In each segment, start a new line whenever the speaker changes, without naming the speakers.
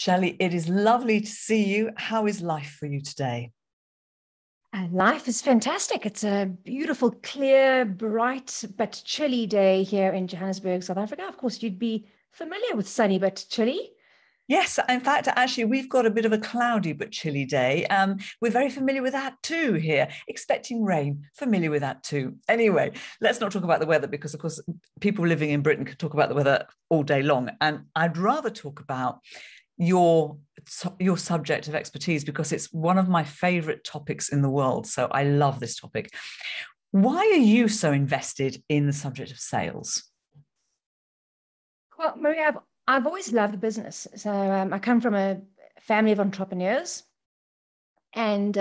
Shelley, it is lovely to see you. How is life for you today?
Life is fantastic. It's a beautiful, clear, bright, but chilly day here in Johannesburg, South Africa. Of course, you'd be familiar with sunny but chilly.
Yes, in fact, actually, we've got a bit of a cloudy but chilly day. We're very familiar with that too here. Expecting rain, familiar with that too. Anyway, let's not talk about the weather because, of course, people living in Britain could talk about the weather all day long. And I'd rather talk about your subject of expertise because it's one of my favorite topics in the world. So I love this topic. Why are you so invested in the subject of sales?
Well, Maria, I've always loved business. So I come from a family of entrepreneurs. And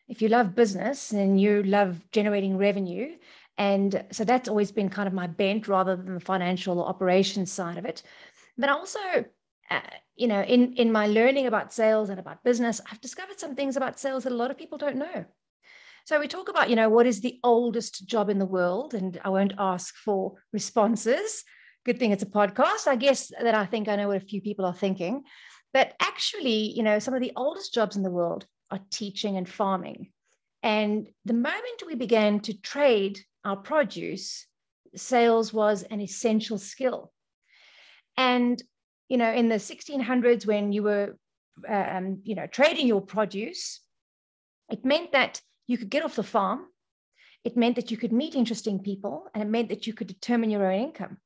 if you love business, then you love generating revenue. And so that's always been kind of my bent rather than the financial operations side of it. But also, in my learning about sales and about business, I've discovered some things about sales that a lot of people don't know. So we talk about, what is the oldest job in the world? And I won't ask for responses. Good thing it's a podcast. I guess that I think I know what a few people are thinking. But actually, some of the oldest jobs in the world are teaching and farming. And the moment we began to trade our produce, sales was an essential skill. And in the 1600s, when you were, trading your produce, it meant that you could get off the farm. It meant that you could meet interesting people, and it meant that you could determine your own income.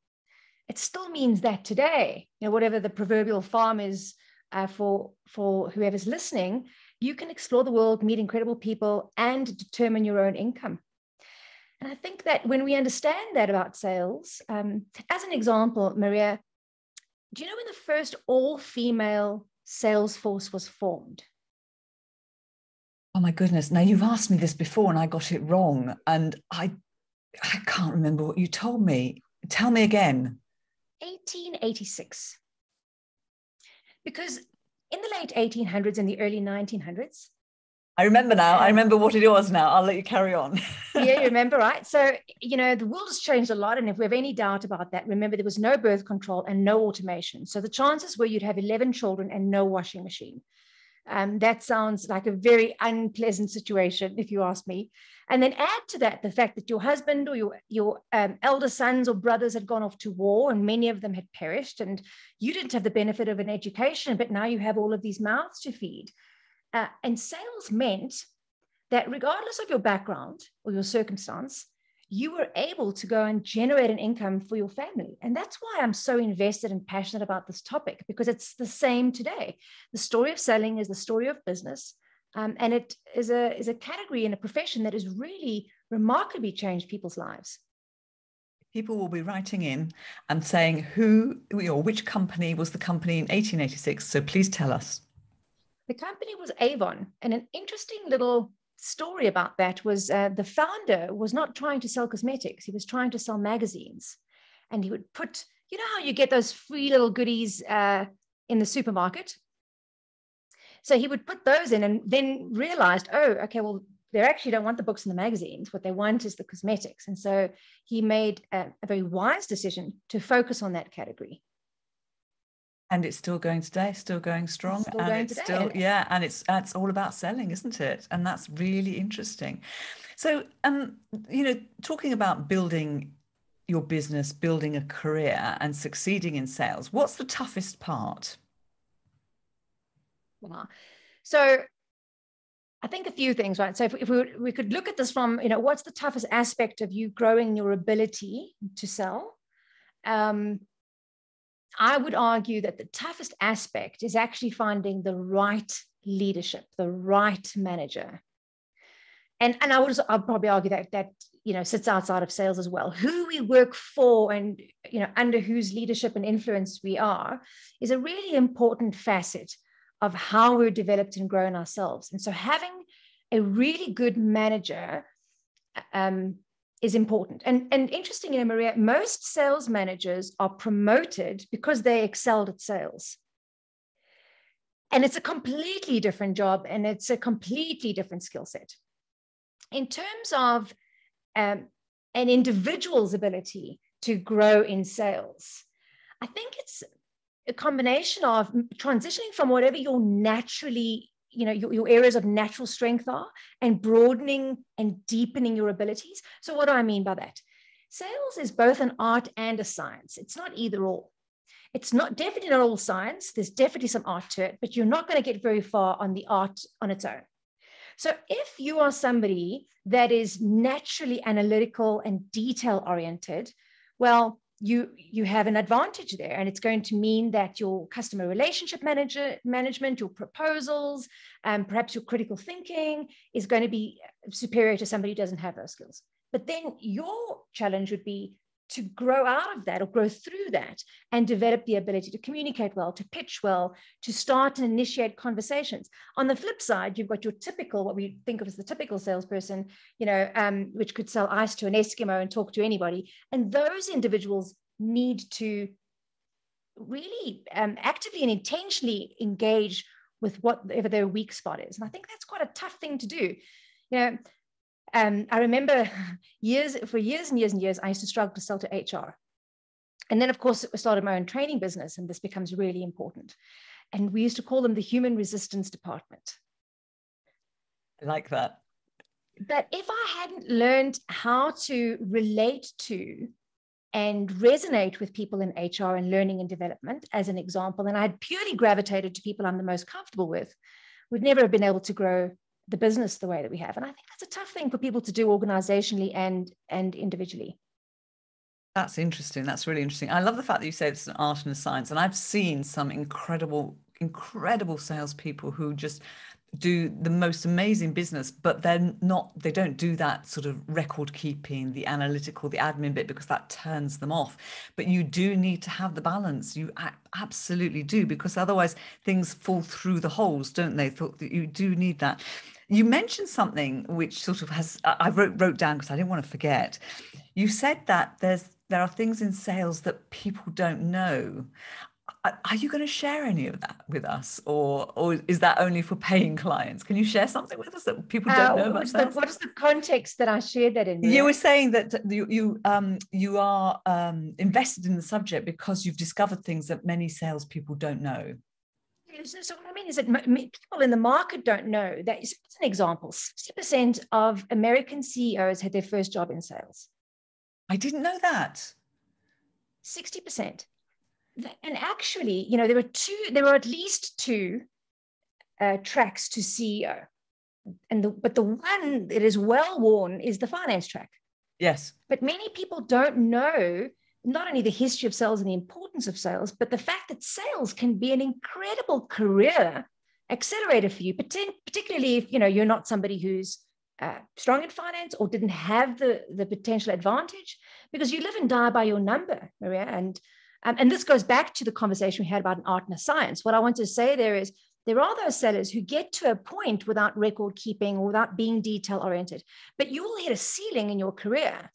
It still means that today, whatever the proverbial farm is for whoever's listening, you can explore the world, meet incredible people, and determine your own income. And I think that when we understand that about sales, as an example, Maria, do you know when the first all-female sales force was formed?
Oh my goodness. Now you've asked me this before and I got it wrong. And I can't remember what you told me. Tell me again.
1886. Because in the late 1800s and the early 1900s,
I remember now. I remember what it was now. I'll let you carry on.
Yeah, you remember, right? So, the world has changed a lot. And if we have any doubt about that, remember there was no birth control and no automation. So the chances were you'd have 11 children and no washing machine. That sounds like a very unpleasant situation, if you ask me. And then add to that the fact that your husband or your elder sons or brothers had gone off to war, and many of them had perished, and you didn't have the benefit of an education, but now you have all of these mouths to feed. And sales meant that regardless of your background or your circumstance, you were able to go and generate an income for your family. And that's why I'm so invested and passionate about this topic, because it's the same today. The story of selling is the story of business. And it is a category and a profession that has really remarkably changed people's lives.
People will be writing in and saying who or which company was the company in 1886. So please tell us.
The company was Avon. And an interesting little story about that was the founder was not trying to sell cosmetics. He was trying to sell magazines. And he would put, how you get those free little goodies in the supermarket? So he would put those in and then realized, oh, okay, well, they actually don't want the books and the magazines. What they want is the cosmetics. And so he made a very wise decision to focus on that category.
And it's still going today, still going strong. And it's all about selling, isn't it? And that's really interesting. So, talking about building your business, building a career and succeeding in sales, what's the toughest part?
So I think a few things, right? So if we could look at this from, what's the toughest aspect of you growing your ability to sell? I would argue that the toughest aspect is actually finding the right leadership, the right manager. And I'll probably argue that sits outside of sales as well. Who we work for and, under whose leadership and influence we are is a really important facet of how we're developed and grown ourselves. And so having a really good manager is important. And interestingly, Maria, most sales managers are promoted because they excelled at sales. And it's a completely different job, and it's a completely different skill set. In terms of an individual's ability to grow in sales, I think a combination of transitioning from whatever your naturally, your areas of natural strength are, and broadening and deepening your abilities. So what do I mean by that? Sales is both an art and a science. It's not either or. It's not definitely not all science. There's definitely some art to it, but you're not going to get very far on the art on its own. So if you are somebody that is naturally analytical and detail oriented, well, you have an advantage there, and it's going to mean that your customer relationship management, your proposals, perhaps your critical thinking is going to be superior to somebody who doesn't have those skills. But then your challenge would be to grow out of that or grow through that and develop the ability to communicate well, to pitch well, to start and initiate conversations. On the flip side, you've got your typical, what we think of as the typical salesperson, which could sell ice to an Eskimo and talk to anybody. And those individuals need to really actively and intentionally engage with whatever their weak spot is. And I think that's quite a tough thing to do. I remember for years and years, I used to struggle to sell to HR. And then, of course, I started my own training business, and this becomes really important. And we used to call them the human resistance department.
I like that.
But if I hadn't learned how to relate to and resonate with people in HR and learning and development, as an example, and I had purely gravitated to people I'm the most comfortable with, we'd never have been able to grow the business the way that we have. And I think that's a tough thing for people to do organizationally and individually.
That's interesting. That's really interesting. I love the fact that you say it's an art and a science. And I've seen some incredible salespeople who just do the most amazing business, but they don't do that sort of record keeping, the analytical, the admin bit, because that turns them off. But you do need to have the balance. You absolutely do, because otherwise things fall through the holes, don't they? Thought that you do need that. You mentioned something which sort of I wrote down because I didn't want to forget. You said that there are things in sales that people don't know. Are you going to share any of that with us, or is that only for paying clients? Can you share something with us that people don't know about sales?
What is the context that I shared that in?
You were saying that you are invested in the subject because you've discovered things that many salespeople don't know.
So what I mean is that people in the market don't know that. As an example, 60% of American CEOs had their first job in sales.
I didn't know that.
60%. And actually, there are at least two tracks to CEO. But the one that is well worn is the finance track.
Yes.
But many people don't know not only the history of sales and the importance of sales, but the fact that sales can be an incredible career accelerator for you, particularly if you're not somebody who's strong in finance or didn't have the potential advantage, because you live and die by your number, Maria. And this goes back to the conversation we had about an art and a science. What I want to say there is there are those sellers who get to a point without record keeping or without being detail oriented, but you will hit a ceiling in your career.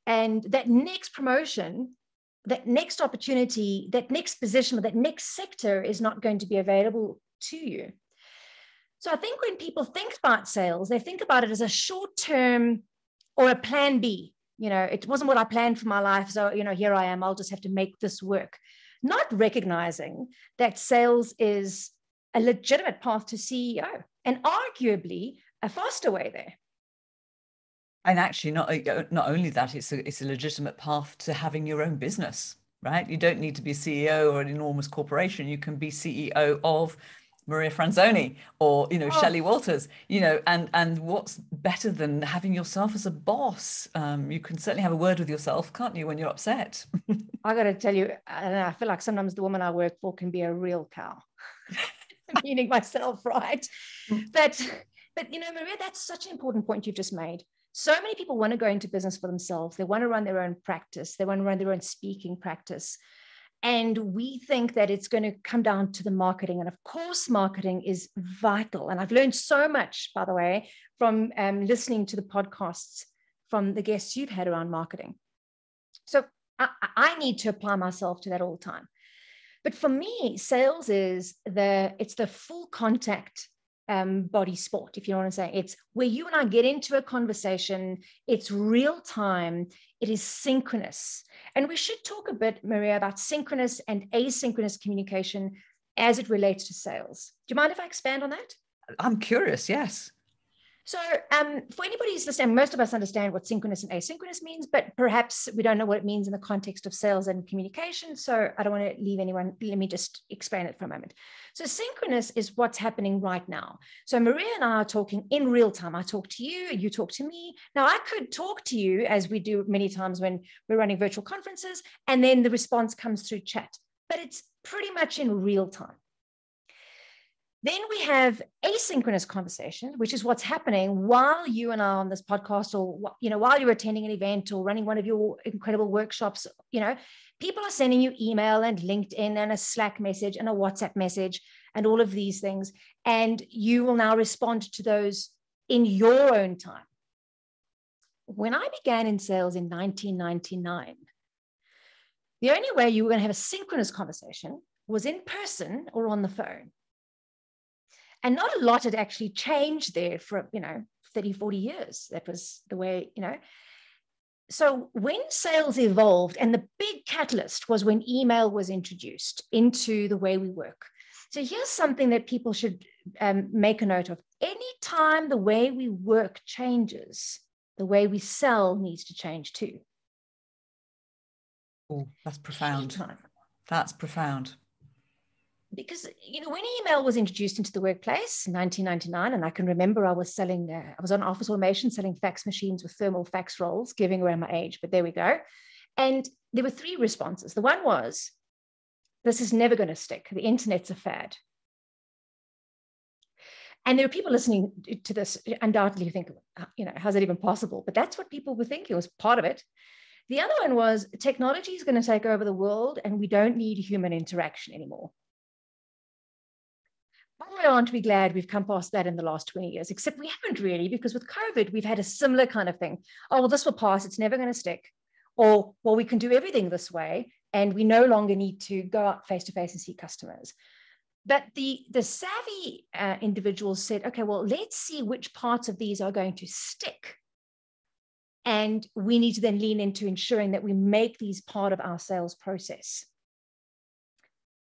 And that next promotion, that next opportunity, that next position, or that next sector is not going to be available to you. So I think when people think about sales, they think about it as a short-term or a plan B. It wasn't what I planned for my life. So, here I am, I'll just have to make this work. Not recognizing that sales is a legitimate path to CEO and arguably a faster way there.
And actually, not only that, it's a legitimate path to having your own business, right? You don't need to be CEO or an enormous corporation. You can be CEO of Maria Franzoni or, Shelley Walters, and what's better than having yourself as a boss? You can certainly have a word with yourself, can't you, when you're upset?
I got to tell you, I feel like sometimes the woman I work for can be a real cow, meaning myself, right? But Maria, that's such an important point you've just made. So many people want to go into business for themselves. They want to run their own practice. They want to run their own speaking practice. And we think that it's going to come down to the marketing. And of course, marketing is vital. And I've learned so much, by the way, from listening to the podcasts from the guests you've had around marketing. So I need to apply myself to that all the time. But for me, sales is it's the full contact body sport, if you know what I'm saying. It's where you and I get into a conversation. It's real time. It is synchronous. And we should talk a bit, Maria, about synchronous and asynchronous communication as it relates to sales. Do you mind if I expand on that?
I'm curious, yes.
So for anybody who's listening, most of us understand what synchronous and asynchronous means, but perhaps we don't know what it means in the context of sales and communication. So I don't want to leave anyone. Let me just explain it for a moment. So synchronous is what's happening right now. So Maria and I are talking in real time. I talk to you, you talk to me. Now I could talk to you as we do many times when we're running virtual conferences, and then the response comes through chat, but it's pretty much in real time. Then we have asynchronous conversation, which is what's happening while you and I are on this podcast, or while you're attending an event or running one of your incredible workshops. People are sending you email and LinkedIn and a Slack message and a WhatsApp message and all of these things, and you will now respond to those in your own time. When I began in sales in 1999, the only way you were going to have a synchronous conversation was in person or on the phone. And not a lot had actually changed there for, 30, 40 years. That was the way, So when sales evolved, and the big catalyst was when email was introduced into the way we work. So here's something that people should make a note of. Anytime the way we work changes, the way we sell needs to change too.
Oh, that's profound.
Anytime.
That's profound.
Because, when email was introduced into the workplace in 1999, and I can remember I was on office automation, selling fax machines with thermal fax rolls, giving away my age, but there we go. And there were 3 responses. The one was, this is never going to stick. The internet's a fad. And there are people listening to this undoubtedly who think, how's that even possible? But that's what people were thinking. It was part of it. The other one was, technology is going to take over the world and we don't need human interaction anymore. Boy, aren't we glad we've come past that in the last 20 years, except we haven't really, because with COVID, we've had a similar kind of thing. Oh, well, this will pass. It's never going to stick. Or, well, we can do everything this way, and we no longer need to go out face-to-face and see customers. But the savvy individuals said, okay, well, let's see which parts of these are going to stick. And we need to then lean into ensuring that we make these part of our sales process.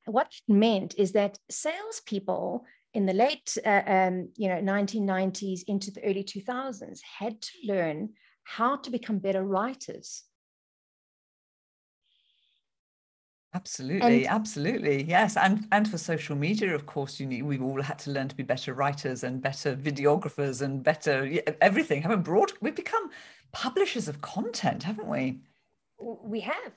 What it meant is that salespeople in the late 1990s into the early 2000s had to learn how to become better writers.
Absolutely, yes. And for social media, of course, we've all had to learn to be better writers and better videographers and better everything. We've become publishers of content, haven't we?
We have.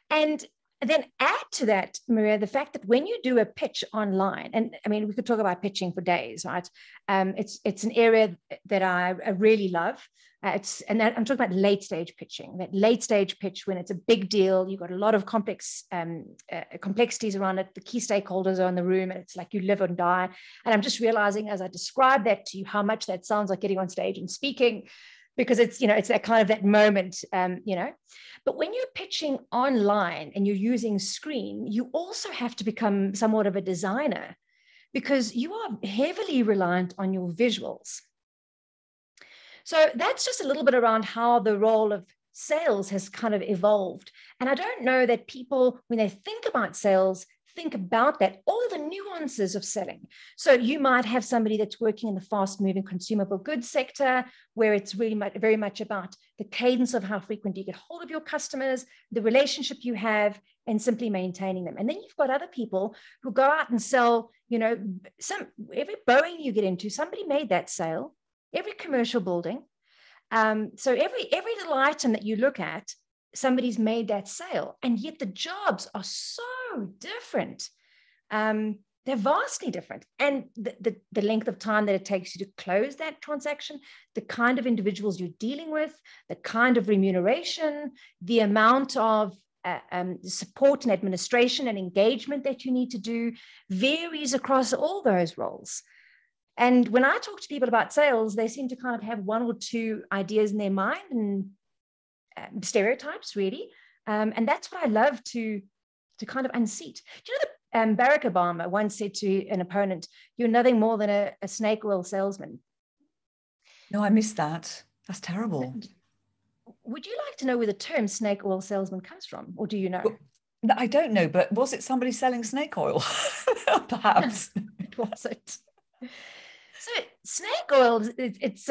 And then add to that, Maria, the fact that when you do a pitch online, and I mean, we could talk about pitching for days, right? It's an area that I really love. I'm talking about late stage pitching, that late stage pitch when it's a big deal, you've got a lot of complexities around it, the key stakeholders are in the room, and it's like you live or die. And I'm just realizing as I describe that to you, how much that sounds like getting on stage and speaking, because it's that kind of that moment, But when you're pitching online and you're using screen, you also have to become somewhat of a designer, because you are heavily reliant on your visuals. So that's just a little bit around how the role of sales has kind of evolved. And I don't know that people, when they think about sales, think about that, all the nuances of selling. So you might have somebody that's working in the fast-moving consumable goods sector, where it's really very much about the cadence of how frequent you get hold of your customers, the relationship you have, and simply maintaining them. And then you've got other people who go out and sell, every Boeing you get into, somebody made that sale, every commercial building. So every little item that you look at, somebody's made that sale, and yet the jobs are so different. They're vastly different. And the length of time that it takes you to close that transaction, the kind of individuals you're dealing with, the kind of remuneration, the amount of support and administration and engagement that you need to do varies across all those roles. And when I talk to people about sales, they seem to kind of have one or two ideas in their mind, and stereotypes, really. And that's what I love to kind of unseat. Do you know Barack Obama once said to an opponent, "You're nothing more than a snake oil salesman."
No, I missed that. That's terrible.
Would you like to know where the term snake oil salesman comes from, or do you know?
Well, no, I don't know, but was it somebody selling snake oil? Perhaps.
It wasn't. So snake oil, it's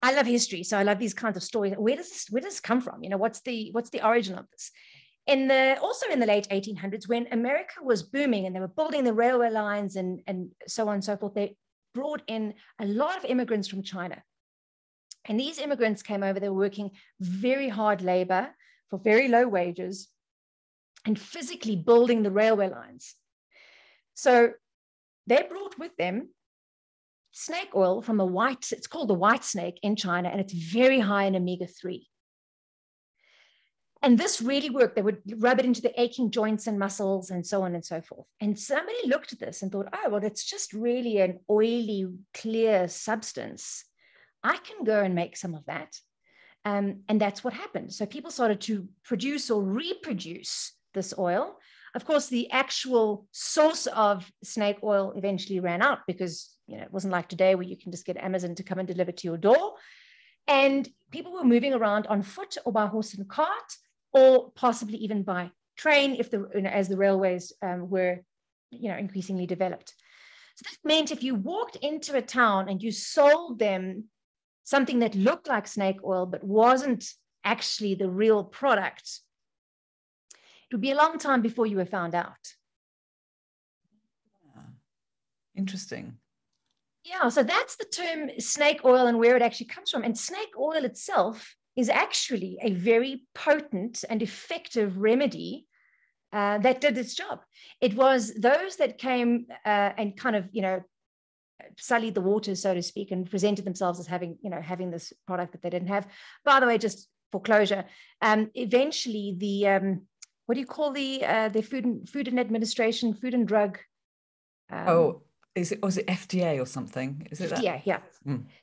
I love history, so I love these kinds of stories. Where does this come from? You know, what's the origin of this? Also in the late 1800s, when America was booming and they were building the railway lines and so on and so forth, they brought in a lot of immigrants from China. And these immigrants came over, they were working very hard labor for very low wages and physically building the railway lines. So they brought with them snake oil from it's called the white snake in China, and it's very high in omega-3. And this really worked. They would rub it into the aching joints and muscles and so on and so forth. And somebody looked at this and thought, oh, well, it's just really an oily, clear substance. I can go and make some of that. And that's what happened. So people started to produce or reproduce this oil. Of course, the actual source of snake oil eventually ran out because, you know, it wasn't like today where you can just get Amazon to come and deliver to your door. And people were moving around on foot or by horse and cart, or possibly even by train as the railways were, increasingly developed. So that meant if you walked into a town and you sold them something that looked like snake oil but wasn't actually the real product, it would be a long time before you were found out.
Interesting.
Yeah, so that's the term snake oil and where it actually comes from. And snake oil itself is actually a very potent and effective remedy that did its job. It was those that came and kind of, sullied the waters, so to speak, and presented themselves as having this product that they didn't have. By the way, just for closure, eventually the what do you call the Food and Administration, Food and Drug?
Was it FDA or something? Is it that?
Yeah, yeah.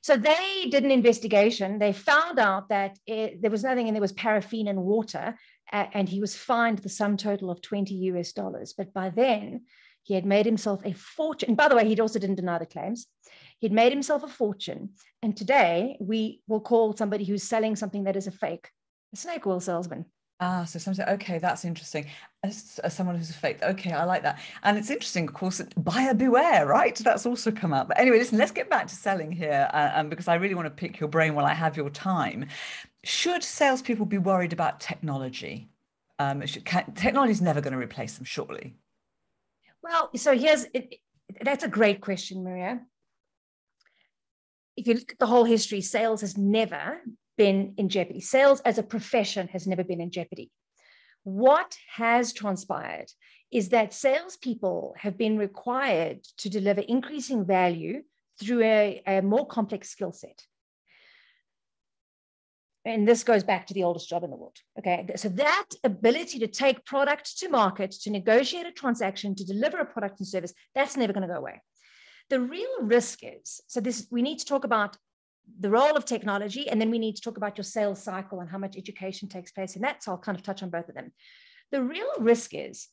So they did an investigation. They found out that there was nothing, and there was paraffin in water, and he was fined the sum total of $20. But by then, he had made himself a fortune. And by the way, he also didn't deny the claims. He'd made himself a fortune. And today, we will call somebody who's selling something that is a fake a snake oil salesman.
So something, okay, that's interesting. As someone who's a fake, okay, I like that. And it's interesting, of course, buyer beware, right? That's also come up. But anyway, listen, let's get back to selling here, because I really want to pick your brain while I have your time. Should salespeople be worried about technology? Technology is never going to replace them, surely.
Well, so that's a great question, Maria. If you look at the whole history, sales has never been in jeopardy. Sales as a profession has never been in jeopardy. What has transpired is that salespeople have been required to deliver increasing value through a more complex skill set. And this goes back to the oldest job in the world. Okay, so that ability to take product to market, to negotiate a transaction, to deliver a product and service, that's never going to go away. The real risk is, we need to talk about the role of technology, and then we need to talk about your sales cycle and how much education takes place in that. So I'll kind of touch on both of them. The real risk is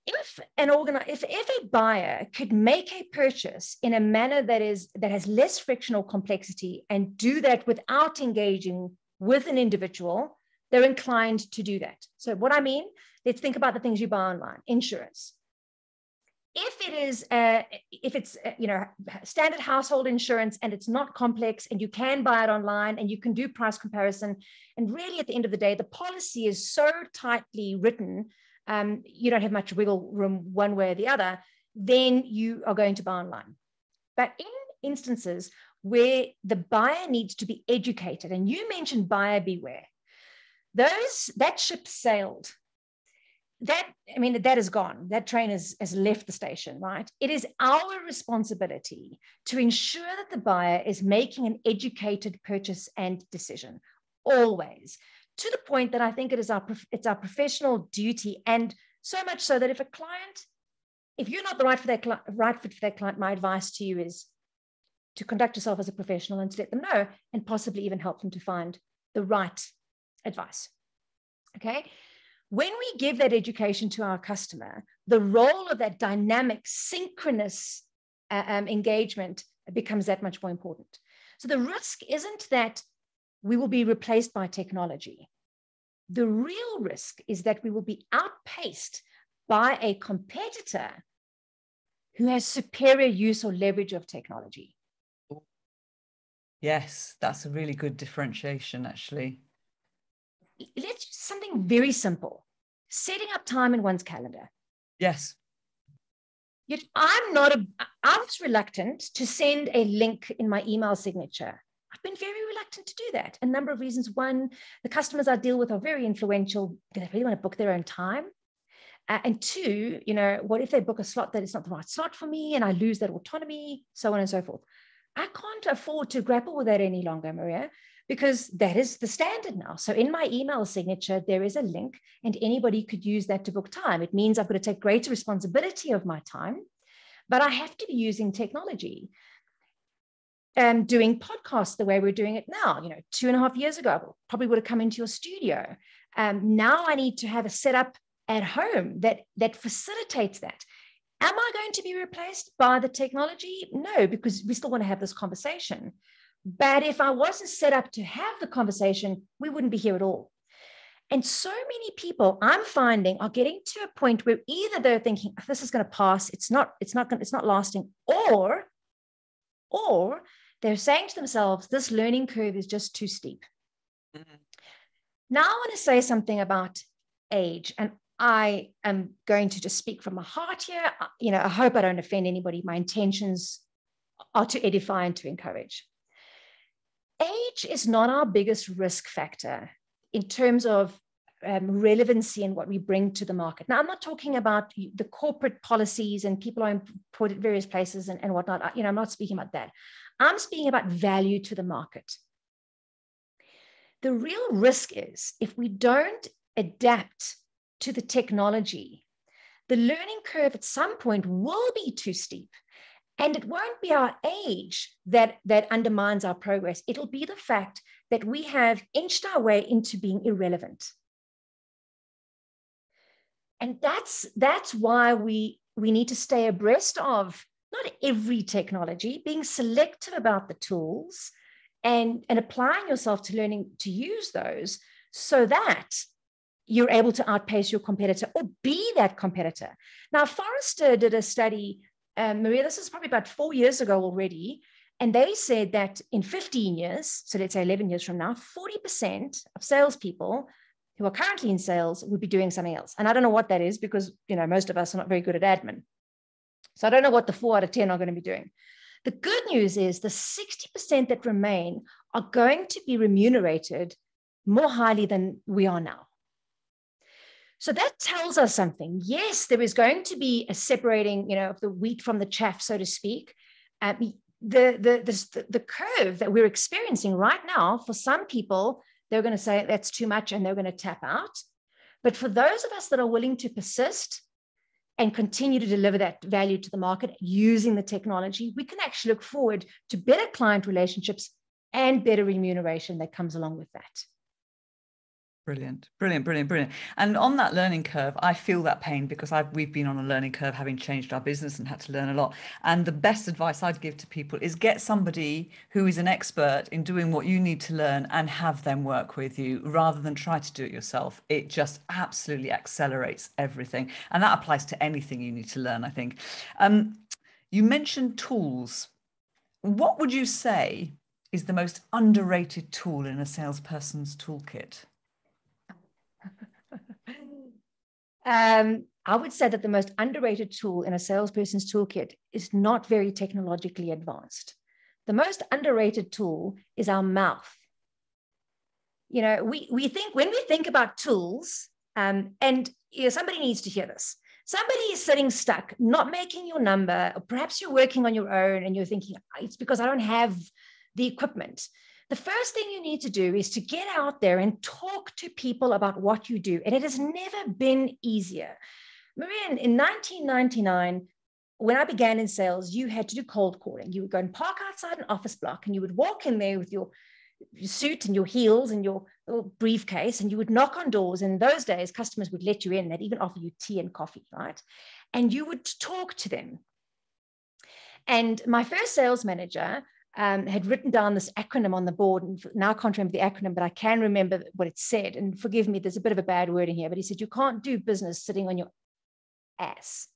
if a buyer could make a purchase in a manner that has less frictional complexity and do that without engaging with an individual, they're inclined to do that. So what I mean, let's think about the things you buy online. Insurance. If it's standard household insurance and it's not complex and you can buy it online and you can do price comparison, and really at the end of the day, the policy is so tightly written, you don't have much wiggle room one way or the other, then you are going to buy online. But in instances where the buyer needs to be educated, and you mentioned buyer beware, that ship sailed. That is gone. That train has left the station, right? It is our responsibility to ensure that the buyer is making an educated purchase and decision, always, to the point that I think it's our professional duty, and so much so that if you're not the right fit for that client, my advice to you is to conduct yourself as a professional and to let them know, and possibly even help them to find the right advice. Okay. When we give that education to our customer, the role of that dynamic, synchronous engagement becomes that much more important. So the risk isn't that we will be replaced by technology. The real risk is that we will be outpaced by a competitor who has superior use or leverage of technology.
Yes, that's a really good differentiation, actually.
Let's do something very simple. Setting up time in one's calendar.
Yes.
Yet I was reluctant to send a link in my email signature. I've been very reluctant to do that. A number of reasons. One, the customers I deal with are very influential. Do they really want to book their own time? And two, what if they book a slot that is not the right slot for me and I lose that autonomy, so on and so forth. I can't afford to grapple with that any longer, Maria, because that is the standard now. So in my email signature, there is a link and anybody could use that to book time. It means I've got to take greater responsibility of my time, but I have to be using technology. Doing podcasts the way we're doing it now. 2.5 years ago, I probably would have come into your studio. Now I need to have a setup at home that facilitates that. Am I going to be replaced by the technology? No, because we still want to have this conversation. But if I wasn't set up to have the conversation, we wouldn't be here at all. And so many people I'm finding are getting to a point where either they're thinking, oh, this is going to pass, it's not lasting, or they're saying to themselves, this learning curve is just too steep. Mm-hmm. Now I want to say something about age, and I am going to just speak from my heart here. I hope I don't offend anybody. My intentions are to edify and to encourage. Age is not our biggest risk factor in terms of relevancy and what we bring to the market. Now, I'm not talking about the corporate policies and people are employed at various places and whatnot. I'm not speaking about that. I'm speaking about value to the market. The real risk is if we don't adapt to the technology, the learning curve at some point will be too steep. And it won't be our age that undermines our progress. It'll be the fact that we have inched our way into being irrelevant. And that's why we need to stay abreast of not every technology, being selective about the tools and applying yourself to learning to use those so that you're able to outpace your competitor or be that competitor. Now, Forrester did a study, Maria, this is probably about 4 years ago already, and they said that in 15 years, so let's say 11 years from now, 40% of salespeople who are currently in sales would be doing something else. And I don't know what that is because, most of us are not very good at admin. So I don't know what the 4 out of 10 are going to be doing. The good news is the 60% that remain are going to be remunerated more highly than we are now. So that tells us something. Yes, there is going to be a separating, of the wheat from the chaff, so to speak. The curve that we're experiencing right now, for some people, they're going to say that's too much and they're going to tap out. But for those of us that are willing to persist and continue to deliver that value to the market using the technology, we can actually look forward to better client relationships and better remuneration that comes along with that.
Brilliant, brilliant, brilliant, brilliant. And on that learning curve, I feel that pain because we've been on a learning curve, having changed our business and had to learn a lot. And the best advice I'd give to people is get somebody who is an expert in doing what you need to learn and have them work with you rather than try to do it yourself. It just absolutely accelerates everything. And that applies to anything you need to learn, I think. You mentioned tools. What would you say is the most underrated tool in a salesperson's toolkit?
I would say that the most underrated tool in a salesperson's toolkit is not very technologically advanced. The most underrated tool is our mouth. We think when we think about tools, and somebody needs to hear this. Somebody is sitting stuck, not making your number, or perhaps you're working on your own and you're thinking, it's because I don't have the equipment. The first thing you need to do is to get out there and talk to people about what you do. And it has never been easier. Maria, in 1999, when I began in sales, you had to do cold calling. You would go and park outside an office block and you would walk in there with your suit and your heels and your little briefcase, and you would knock on doors. And in those days, customers would let you in. They'd even offer you tea and coffee, right? And you would talk to them. And my first sales manager had written down this acronym on the board. And now I can't remember the acronym, but I can remember what it said. And forgive me, there's a bit of a bad word in here, but he said, you can't do business sitting on your ass.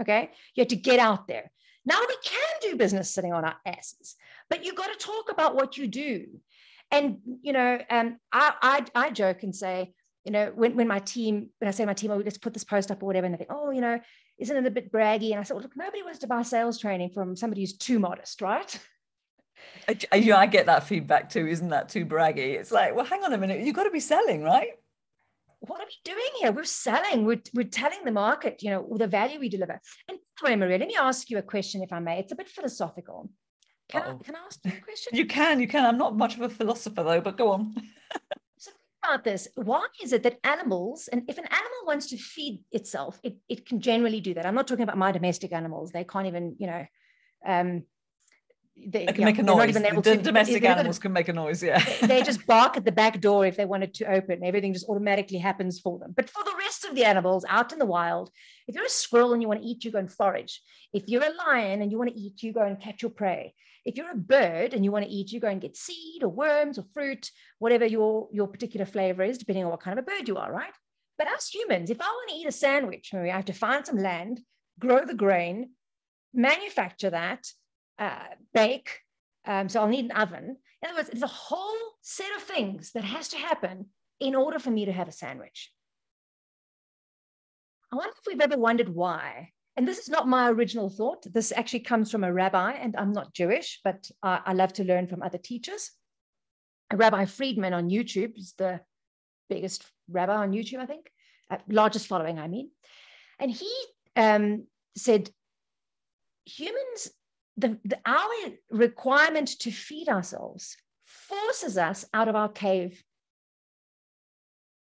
Okay? You have to get out there. Now we can do business sitting on our asses, but you've got to talk about what you do. And, I joke and say, when I say my team, oh, let's put this post up or whatever, and they think, oh, isn't it a bit braggy? And I said, well, look, nobody wants to buy sales training from somebody who's too modest, right?
I get that feedback too. Isn't that too braggy? It's like, well, hang on a minute. You've got to be selling, right?
What are we doing here? We're selling. We're telling the market, the value we deliver. And by the way, Maria, let me ask you a question, if I may. It's a bit philosophical. Can I ask you a question?
You can. I'm not much of a philosopher though, but go on.
So think about this. Why is it that animals, and if an animal wants to feed itself, it can generally do that. I'm not talking about my domestic animals. They can't even,
they can make a noise. Domestic animals can make a noise, yeah.
They just bark at the back door if they want it to open. Everything just automatically happens for them. But for the rest of the animals out in the wild, if you're a squirrel and you want to eat, you go and forage. If you're a lion and you want to eat, you go and catch your prey. If you're a bird and you want to eat, you go and get seed or worms or fruit, whatever your particular flavor is, depending on what kind of a bird you are, right? But us humans, if I want to eat a sandwich, I have to find some land, grow the grain, manufacture that, bake, so I'll need an oven. In other words, it's a whole set of things that has to happen in order for me to have a sandwich. I wonder if we've ever wondered why. And this is not my original thought. This actually comes from a rabbi, and I'm not Jewish, but I love to learn from other teachers. Rabbi Friedman on YouTube is the biggest rabbi on YouTube, I think, largest following, I mean. And he said, humans, our requirement to feed ourselves forces us out of our cave.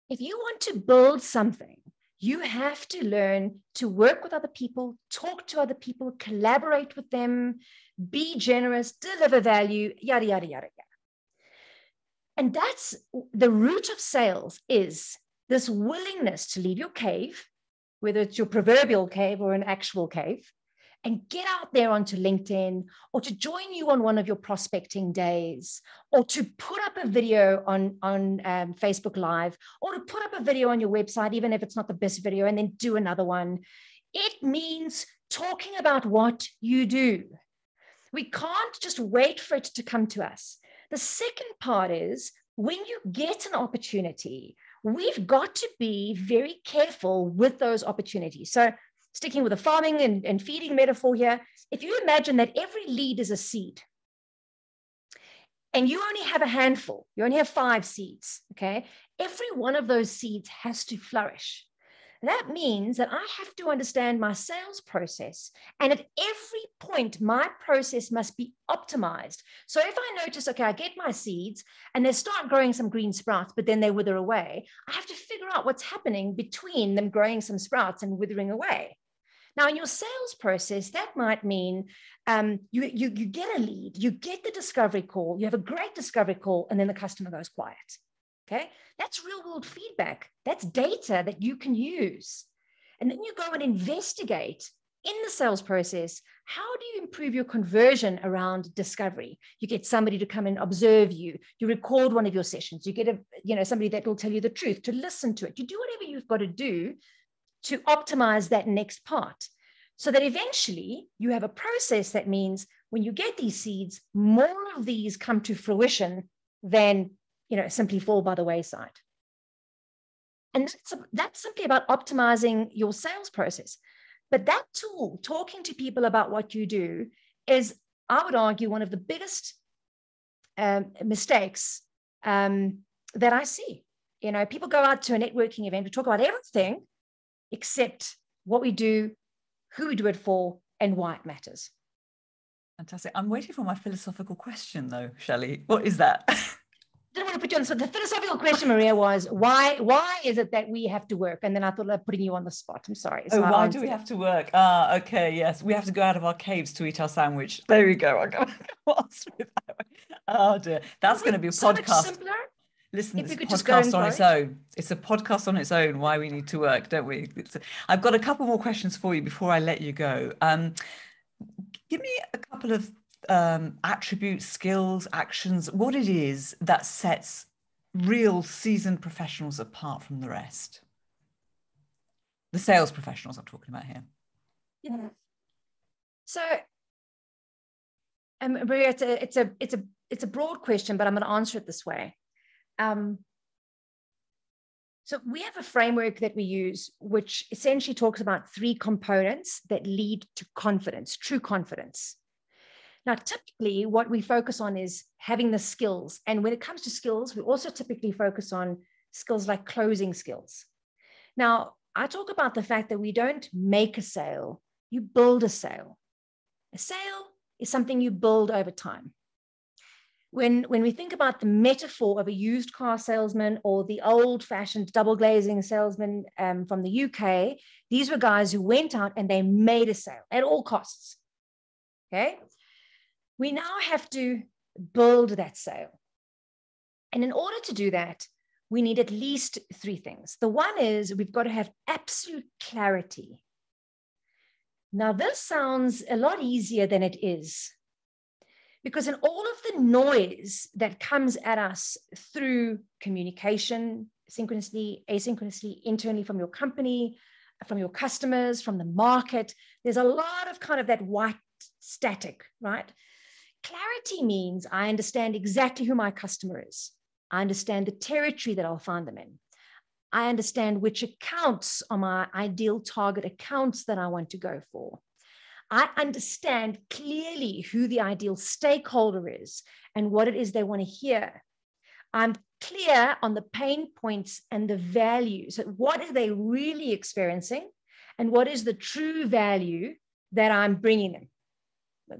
If you want to build something, you have to learn to work with other people, talk to other people, collaborate with them, be generous, deliver value, yada, yada, yada, yada. And that's the root of sales, is this willingness to leave your cave, whether it's your proverbial cave or an actual cave, and get out there onto LinkedIn, or to join you on one of your prospecting days, or to put up a video on Facebook Live, or to put up a video on your website, even if it's not the best video, and then do another one. It means talking about what you do. We can't just wait for it to come to us. The second part is, when you get an opportunity, we've got to be very careful with those opportunities. So sticking with the farming and feeding metaphor here, if you imagine that every lead is a seed, and you only have a handful, you only have 5 seeds, okay? Every one of those seeds has to flourish. That means that I have to understand my sales process. And at every point, my process must be optimized. So if I notice, okay, I get my seeds and they start growing some green sprouts, but then they wither away, I have to figure out what's happening between them growing some sprouts and withering away. Now, in your sales process, that might mean you get a lead, you get the discovery call, you have a great discovery call, and then the customer goes quiet. Okay, that's real world feedback. That's data that you can use. And then you go and investigate in the sales process, how do you improve your conversion around discovery? You get somebody to come and observe you. You record one of your sessions. You get somebody that will tell you the truth, to listen to it. You do whatever you've got to do to optimize that next part, so that eventually you have a process that means when you get these seeds, more of these come to fruition than simply fall by the wayside. And that's simply about optimizing your sales process. But that tool, talking to people about what you do, is, I would argue, one of the biggest mistakes that I see. People go out to a networking event to talk about everything except what we do, who we do it for, and why it matters.
Fantastic. I'm waiting for my philosophical question though, Shelley. What is that?
didn't want to put you on. So the philosophical question, Maria, was why is it that we have to work? And then I thought of putting you on the spot. I'm sorry. So
why do we have to work? Ah, okay, yes. We have to go out of our caves to eat our sandwich. There we go. I'll go on with that. Oh dear. That's going to be a
so
podcast.
Much simpler.
Listen, it's a podcast on its own. It's a podcast on its own, why we need to work, don't we? I've got a couple more questions for you before I let you go. Give me a couple of attributes, skills, actions, what it is that sets real seasoned professionals apart from the rest. The sales professionals I'm talking about here.
Yeah. So, Maria, it's a broad question, but I'm going to answer it this way. So we have a framework that we use, which essentially talks about 3 components that lead to confidence, true confidence. Now, typically what we focus on is having the skills. And when it comes to skills, we also typically focus on skills like closing skills. Now, I talk about the fact that we don't make a sale, you build a sale. A sale is something you build over time. When we think about the metaphor of a used car salesman or the old-fashioned double glazing salesman from the UK, these were guys who went out and they made a sale at all costs. Okay? We now have to build that sale. And in order to do that, we need at least 3 things. The one is we've got to have absolute clarity. Now, this sounds a lot easier than it is. Because in all of the noise that comes at us through communication, synchronously, asynchronously, internally from your company, from your customers, from the market, there's a lot of kind of that white static, right? Clarity means I understand exactly who my customer is. I understand the territory that I'll find them in. I understand which accounts are my ideal target accounts that I want to go for. I understand clearly who the ideal stakeholder is and what it is they want to hear. I'm clear on the pain points and the values. So what are they really experiencing? And what is the true value that I'm bringing them?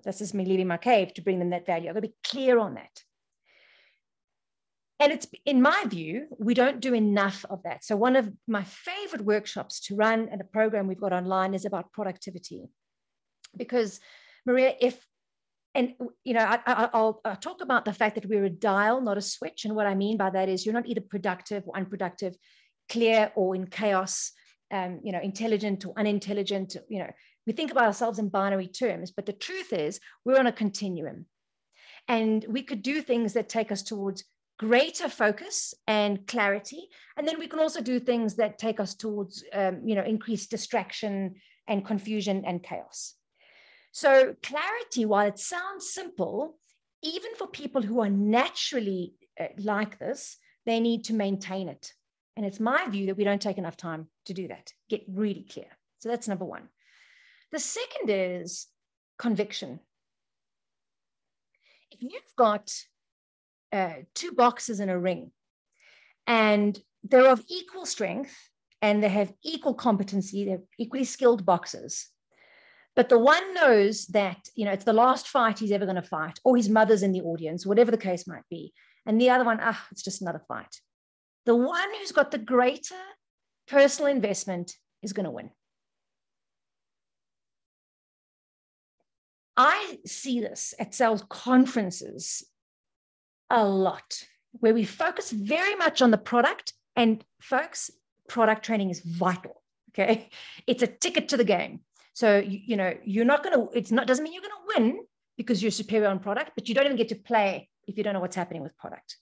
This is me leaving my cave to bring them that value. I've got to be clear on that. And it's, in my view, we don't do enough of that. So one of my favorite workshops to run and a program we've got online is about productivity. Because Maria, I'll talk about the fact that we're a dial, not a switch. And what I mean by that is you're not either productive or unproductive, clear or in chaos, intelligent or unintelligent. We think about ourselves in binary terms, but the truth is we're on a continuum. And we could do things that take us towards greater focus and clarity. And then we can also do things that take us towards, increased distraction and confusion and chaos. So clarity, while it sounds simple, even for people who are naturally like this, they need to maintain it. And it's my view that we don't take enough time to do that, get really clear. So that's number one. The second is conviction. If you've got 2 boxes in a ring and they're of equal strength and they have equal competency, they're equally skilled boxers, but the one knows that, it's the last fight he's ever going to fight, or his mother's in the audience, whatever the case might be. And the other one, it's just another fight. The one who's got the greater personal investment is going to win. I see this at sales conferences a lot, where we focus very much on the product. And folks, product training is vital. Okay. It's a ticket to the game. So, you're not going to, doesn't mean you're going to win because you're superior on product, but you don't even get to play if you don't know what's happening with product.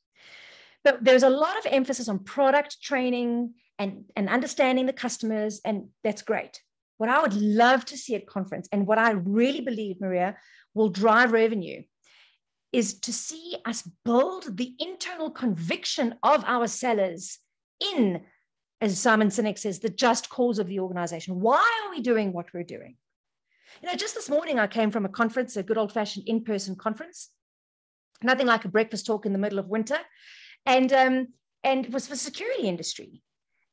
But there's a lot of emphasis on product training and understanding the customers, and that's great. What I would love to see at conference, and what I really believe, Maria, will drive revenue, is to see us build the internal conviction of our sellers in, as Simon Sinek says, the just cause of the organization. Why are we doing what we're doing? Just this morning, I came from a conference, a good old-fashioned in-person conference, nothing like a breakfast talk in the middle of winter, and it was for the security industry.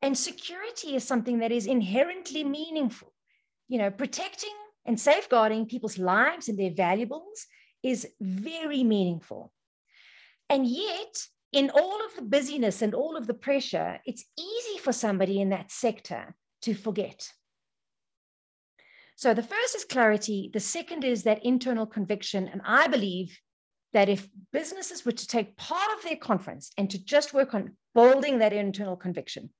And security is something that is inherently meaningful. Protecting and safeguarding people's lives and their valuables is very meaningful. And yet, in all of the busyness and all of the pressure, it's easy for somebody in that sector to forget. So the first is clarity. The second is that internal conviction. And I believe that if businesses were to take part of their conference and to just work on building that internal conviction,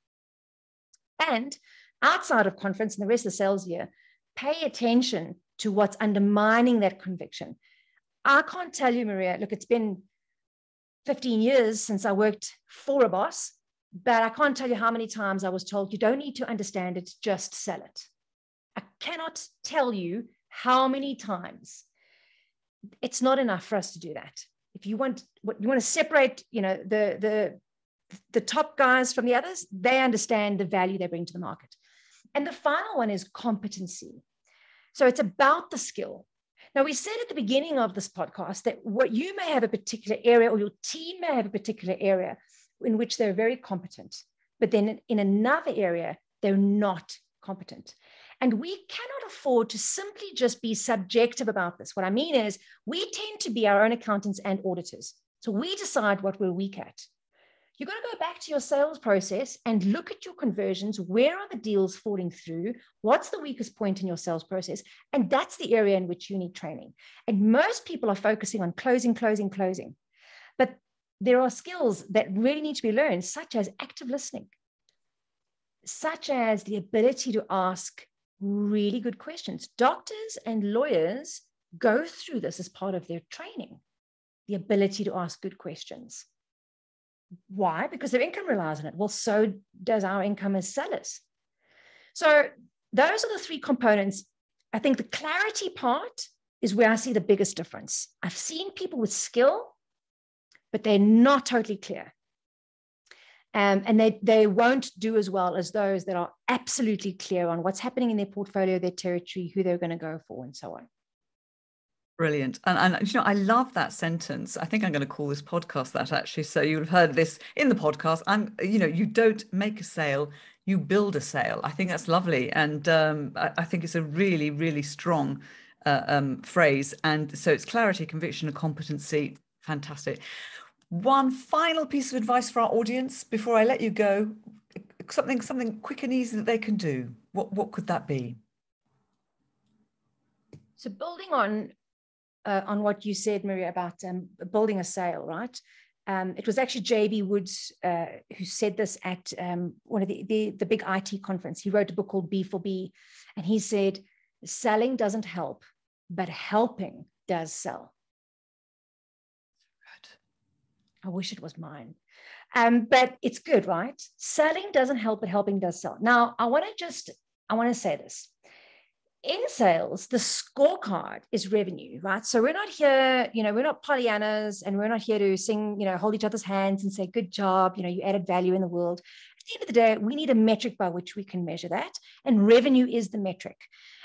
and outside of conference and the rest of the sales year, pay attention to what's undermining that conviction. I can't tell you, Maria, look, it's been 15 years since I worked for a boss, but I can't tell you how many times I was told, you don't need to understand it, just sell it. I cannot tell you how many times. It's not enough for us to do that. If you want to separate, the top guys from the others, they understand the value they bring to the market. And the final one is competency. So it's about the skill. Now, we said at the beginning of this podcast that what you may have a particular area, or your team may have a particular area in which they're very competent, but then in another area, they're not competent. And we cannot afford to simply just be subjective about this. What I mean is we tend to be our own accountants and auditors. So we decide what we're weak at. You've got to go back to your sales process and look at your conversions. Where are the deals falling through? What's the weakest point in your sales process? And that's the area in which you need training. And most people are focusing on closing. But there are skills that really need to be learned, such as active listening, such as the ability to ask really good questions. Doctors and lawyers go through this as part of their training, the ability to ask good questions. Why? Because their income relies on it. Well, so does our income as sellers. So those are the three components. I think the clarity part is where I see the biggest difference. I've seen people with skill, but they're not totally clear. And they won't do as well as those that are absolutely clear on what's happening in their portfolio, their territory, who they're going to go for, and so on.
Brilliant. And I love that sentence. I think I'm going to call this podcast that, actually. So you'll have heard this in the podcast. You don't make a sale, you build a sale. I think that's lovely. And I think it's a really, really strong phrase. And so it's clarity, conviction, and competency. Fantastic. One final piece of advice for our audience before I let you go. Something quick and easy that they can do. What could that be?
So building on what you said, Maria, about building a sale, right? It was actually J.B. Woods who said this at one of the big IT conference. He wrote a book called B for B, and he said, selling doesn't help, but helping does sell. Good. I wish it was mine. But it's good, right? Selling doesn't help, but helping does sell. Now, I want to say this. In sales, the scorecard is revenue, right? So we're not here, we're not Pollyannas, and we're not here to sing, hold each other's hands and say, good job, you added value in the world. At the end of the day, we need a metric by which we can measure that. And revenue is the metric.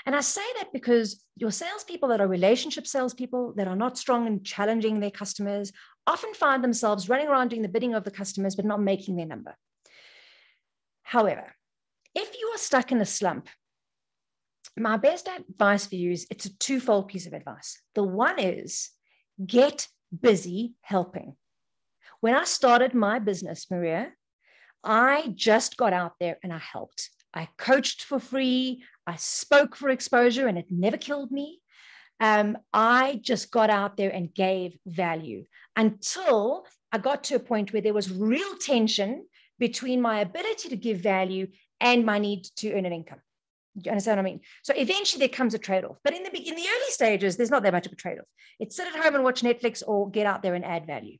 And I say that because your salespeople that are relationship salespeople that are not strong in challenging their customers often find themselves running around doing the bidding of the customers, but not making their number. However, if you are stuck in a slump, my best advice for you is it's a twofold piece of advice. The one is get busy helping. When I started my business, Maria, I just got out there and I helped. I coached for free. I spoke for exposure, and it never killed me. I just got out there and gave value until I got to a point where there was real tension between my ability to give value and my need to earn an income. Do you understand what I mean? So eventually there comes a trade-off. But in the early stages, there's not that much of a trade-off. It's sit at home and watch Netflix or get out there and add value.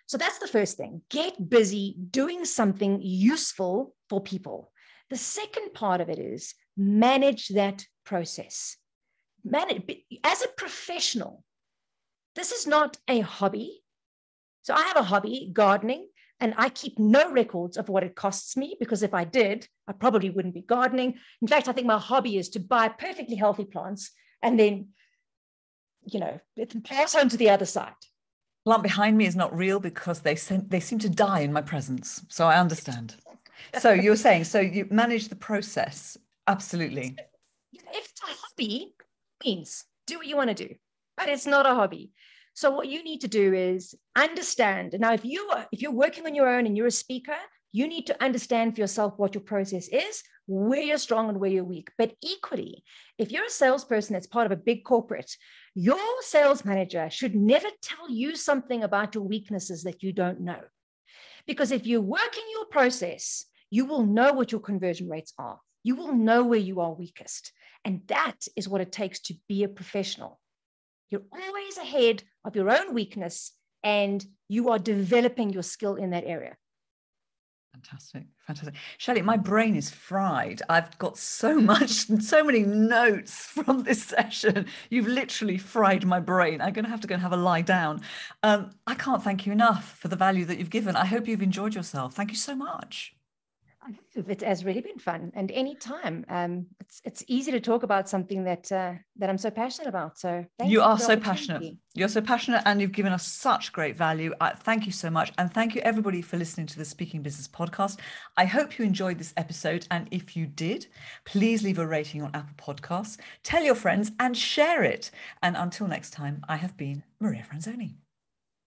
So that's the first thing. Get busy doing something useful for people. The second part of it is manage that process. As a professional, this is not a hobby. So I have a hobby, gardening. And I keep no records of what it costs me, because if I did, I probably wouldn't be gardening. In fact, I think my hobby is to buy perfectly healthy plants and then, pass on to the other side.
Plant behind me is not real because they seem to die in my presence. So I understand. So you're saying, so you manage the process. Absolutely.
If it's a hobby, it means do what you want to do, but it's not a hobby. So what you need to do is understand. Now, if you're working on your own and you're a speaker, you need to understand for yourself what your process is, where you're strong and where you're weak. But equally, if you're a salesperson that's part of a big corporate, your sales manager should never tell you something about your weaknesses that you don't know. Because if you work in your process, you will know what your conversion rates are. You will know where you are weakest. And that is what it takes to be a professional. You're always ahead of your own weakness, and you are developing your skill in that area.
Fantastic. Fantastic. Shelley, my brain is fried. I've got so many notes from this session. You've literally fried my brain. I'm going to have to go and have a lie down. I can't thank you enough for the value that you've given. I hope you've enjoyed yourself. Thank you so much.
It has really been fun, and anytime. It's easy to talk about something that I'm so passionate about. So
you are so passionate. You're so passionate, and you've given us such great value. Thank you so much, and thank you everybody for listening to the Speaking Business podcast. I hope you enjoyed this episode, and if you did, please leave a rating on Apple Podcasts, tell your friends, and share it. And until next time, I have been Maria Franzoni.